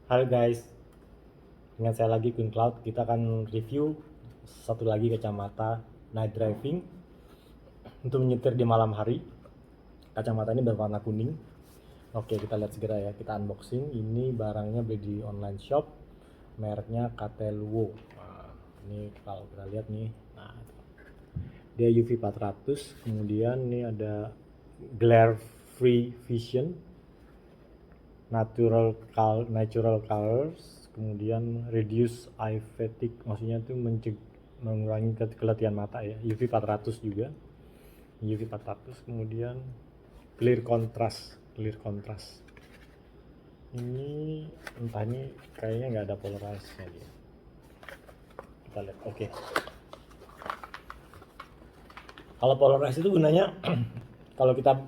Halo guys, dengan saya lagi Queen Cloud. Kita akan review satu lagi kacamata night driving untuk menyetir di malam hari. Kacamata ini berwarna kuning. Oke, kita lihat segera ya. Kita unboxing. Ini barangnya beli di online shop, mereknya Cateluo. Nah, ini kalau kita lihat nih, nah dia UV 400. Kemudian ini ada glare free vision, natural colors, kemudian reduce eye fatigue, maksudnya itu mengurangi keletihan mata ya, UV 400 juga, UV 400. Kemudian clear contrast ini, entah ini kayaknya nggak ada polarisnya dia. Kita lihat. Oke, kalau polarize itu gunanya kalau kita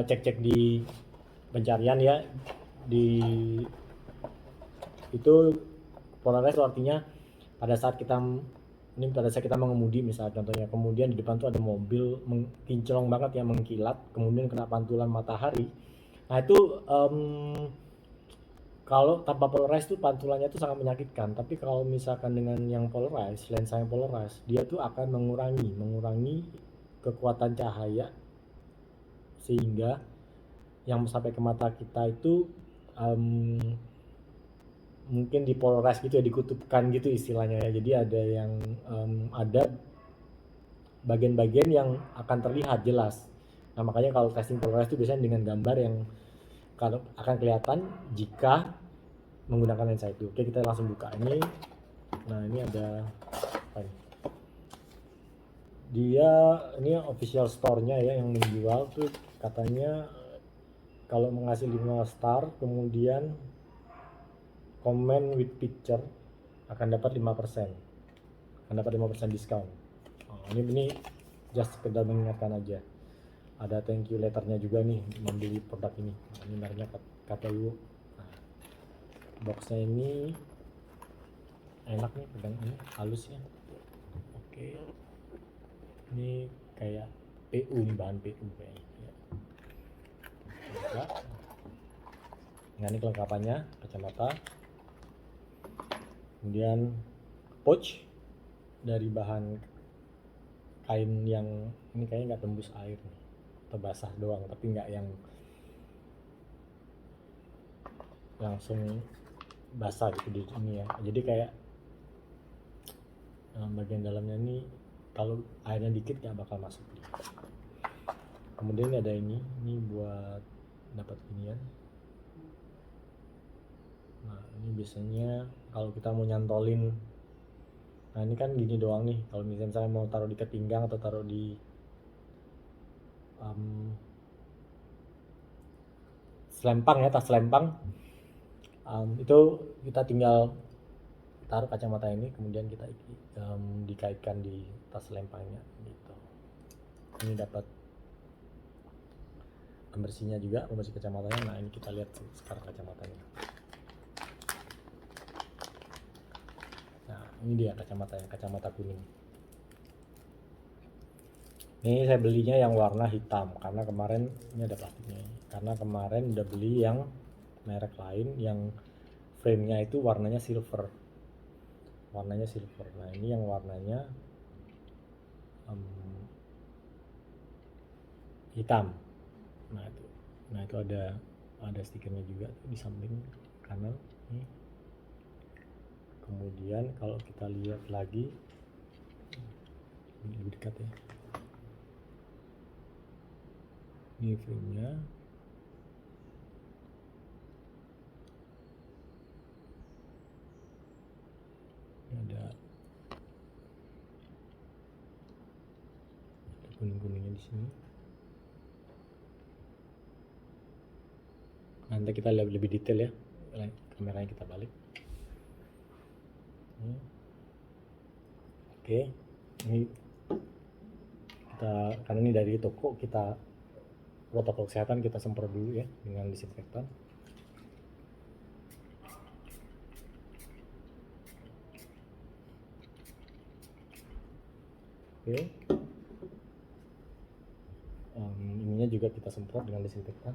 cek-cek di pencarian ya, di itu polarize artinya pada saat kita mengemudi, misalnya contohnya, kemudian di depan tuh ada mobil kinclong banget ya, mengkilat, kemudian kena pantulan matahari. Nah itu kalau tanpa polarize tuh pantulannya tuh sangat menyakitkan, tapi kalau misalkan dengan yang polarize, lensa yang polarize, dia tuh akan mengurangi kekuatan cahaya, sehingga yang sampai ke mata kita itu um, mungkin dipolarize gitu ya, dikutupkan gitu istilahnya ya. Jadi ada yang ada bagian-bagian yang akan terlihat jelas. Nah makanya kalau testing polarize itu biasanya dengan gambar yang kalau akan kelihatan jika menggunakan lensa itu. Oke, kita langsung buka ini. Nah ini ada apa ini? Dia ini official store-nya ya yang menjual tuh, katanya kalau mengasih 5 star kemudian comment with picture akan dapat 5%. Akan dapat 5% diskon. Oh, ini just sekedar mengingatkan aja. Ada thank you letternya juga nih membeli produk ini. Nah, ini mereknya KTU. Nah, boxnya ini enak nih, pegang ini halus ya. Oke, ini kayak PU nih, bahan PU kayaknya ya. Nah ini kelengkapannya, kacamata, kemudian pouch dari bahan kain yang ini kayaknya nggak tembus air nih, atau basah doang, tapi nggak yang langsung basah gitu di ini ya. Jadi kayak bagian dalamnya ini kalau airnya dikit nggak bakal masuk. Kemudian ada ini buat dapat inian. Nah ini biasanya kalau kita mau nyantolin, nah ini kan gini doang nih, kalau misalnya saya mau taruh di ketinggang atau taruh di selempang ya, tas selempang, itu kita tinggal taruh kacamata ini, kemudian kita dikaitkan di tas selempangnya gitu. Ini dapat pembersihnya juga, pembersih kacamatanya. Nah ini kita lihat sekarang kacamatanya. Nah ini dia kacamatanya, kacamata kuning. Ini saya belinya yang warna hitam karena kemarin ini ada plastiknya. Karena kemarin udah beli yang merek lain yang frame-nya itu warnanya silver. Nah ini yang warnanya hitam. Nah itu ada stikernya juga di samping kanan nih. Kemudian kalau kita lihat lagi, ini lebih dekat ya, ini frame-nya. Ini ada kuning-kuningnya di sini. Nanti kita lihat lebih detail ya, kameranya kita balik. Oke, ini kita, karena ini dari toko, kita protokol kesehatan kita semprot dulu ya dengan disinfektan. Oke, ininya juga kita semprot dengan disinfektan.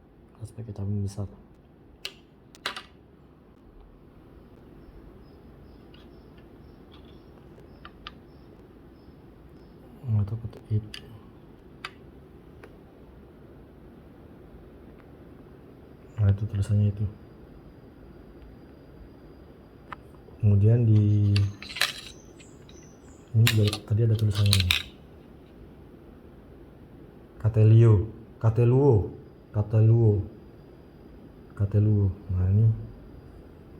harus pakai cermin besar. Atau nah itu tulisannya itu. Kemudian di ini juga tadi ada tulisannya nih. Cateluo. Nah ini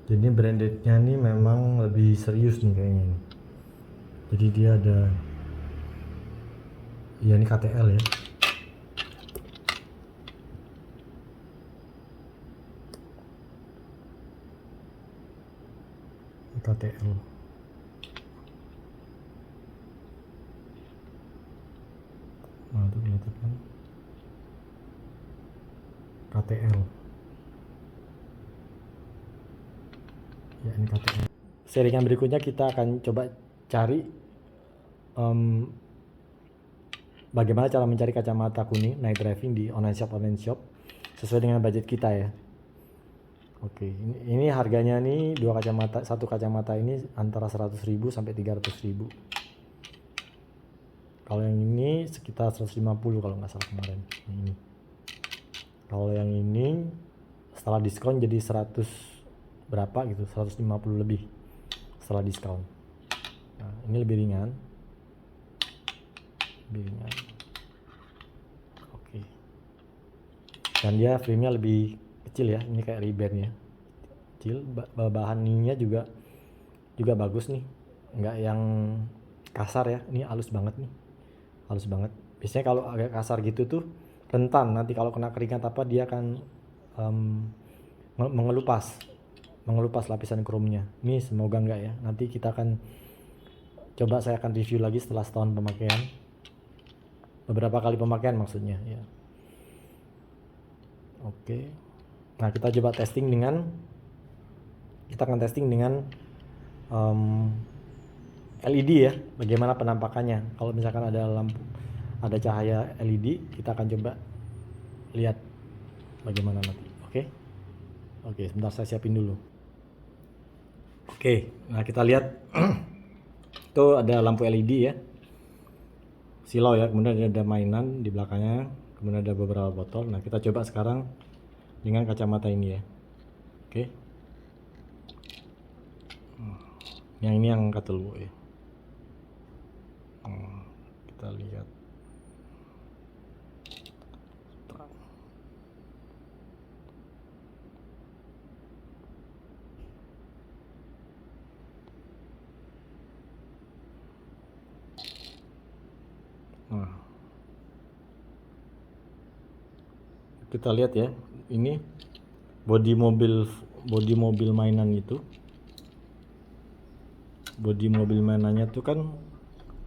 jadi brandednya nih memang lebih serius nih kayaknya nih. Jadi dia ada ya ini KTL ya. KTL. Nah itu kelihatan kan KTL ya, ini KTL. Seringan berikutnya kita akan coba cari bagaimana cara mencari kacamata kuning night driving di online shop sesuai dengan budget kita ya. Oke, ini harganya nih satu kacamata ini antara 100.000 sampai 300.000. Kalau yang ini sekitar 150 kalau nggak salah kemarin. Ini. Kalau yang ini setelah diskon jadi 100 berapa gitu, 150 lebih setelah diskon. Nah, ini lebih ringan. Oke. Dan dia frame-nya lebih kecil ya, ini kayak Ray-Ban ya. Kecil, bahan ininya juga bagus nih. Nggak yang kasar ya, ini halus banget nih. Halus banget. Biasanya kalau agak kasar gitu tuh rentan, nanti kalau kena keringat apa dia akan mengelupas lapisan chrome-nya. Ini semoga enggak ya. Nanti saya akan review lagi setelah setahun pemakaian. Beberapa kali pemakaian maksudnya ya. Oke. Nah, kita akan testing dengan LED ya. Bagaimana penampakannya? Kalau misalkan ada cahaya LED, kita akan coba lihat bagaimana nanti. Oke, sebentar saya siapin dulu. Oke, nah kita lihat itu ada lampu LED ya, silau ya, kemudian ada mainan di belakangnya, kemudian ada beberapa botol. Nah kita coba sekarang dengan kacamata ini ya. Oke, yang ini yang Cateluo ya. Kita lihat. Nah, kita lihat ya, ini bodi mobil mainan itu. Bodi mobil mainannya tuh kan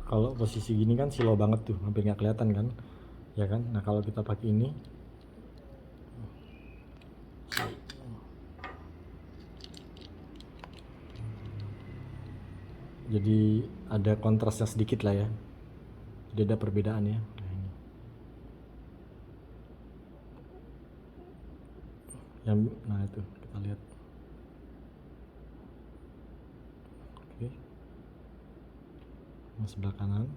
kalau posisi gini kan silau banget tuh, hampir nggak kelihatan kan, ya kan. Nah kalau kita pakai ini, jadi ada kontrasnya sedikit lah ya, jadi ada perbedaan ya. Nah itu kita lihat. Oke, yang sebelah kanan.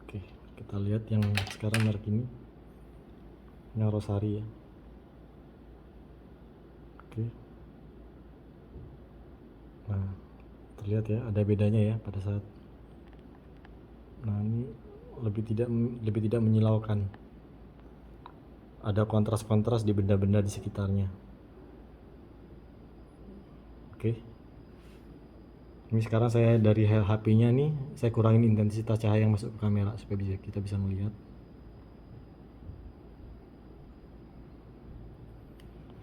Oke, kita lihat yang sekarang merek ini, yang Rosari ya. Oke, nah terlihat ya ada bedanya ya pada saat. Nah ini lebih tidak menyilaukan, ada kontras di benda-benda di sekitarnya. Oke, ini sekarang saya dari HP-nya nih saya kurangin intensitas cahaya yang masuk ke kamera supaya kita bisa melihat.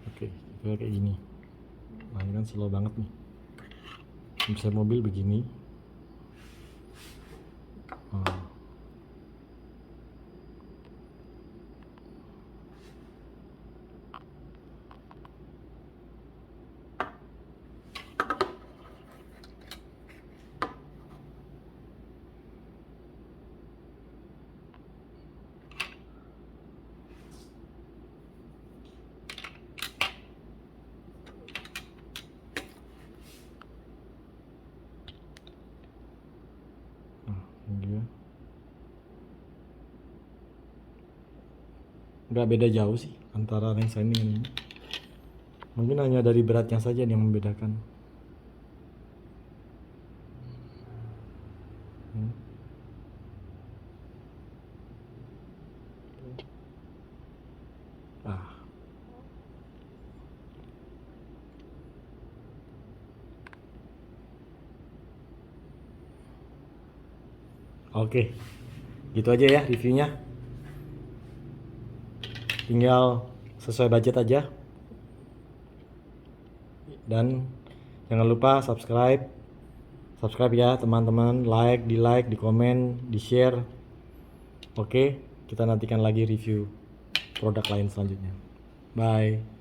Oke, kayak gini. Nah ini kan slow banget nih. Bisa mobil begini. nggak beda jauh sih antara lensa ini dan ini. Mungkin hanya dari beratnya saja yang membedakan. Ah, oke, gitu aja ya reviewnya. Tinggal sesuai budget aja. Dan jangan lupa subscribe ya teman-teman, di like, di komen, di share. Oke, kita nantikan lagi review produk lain selanjutnya. Bye.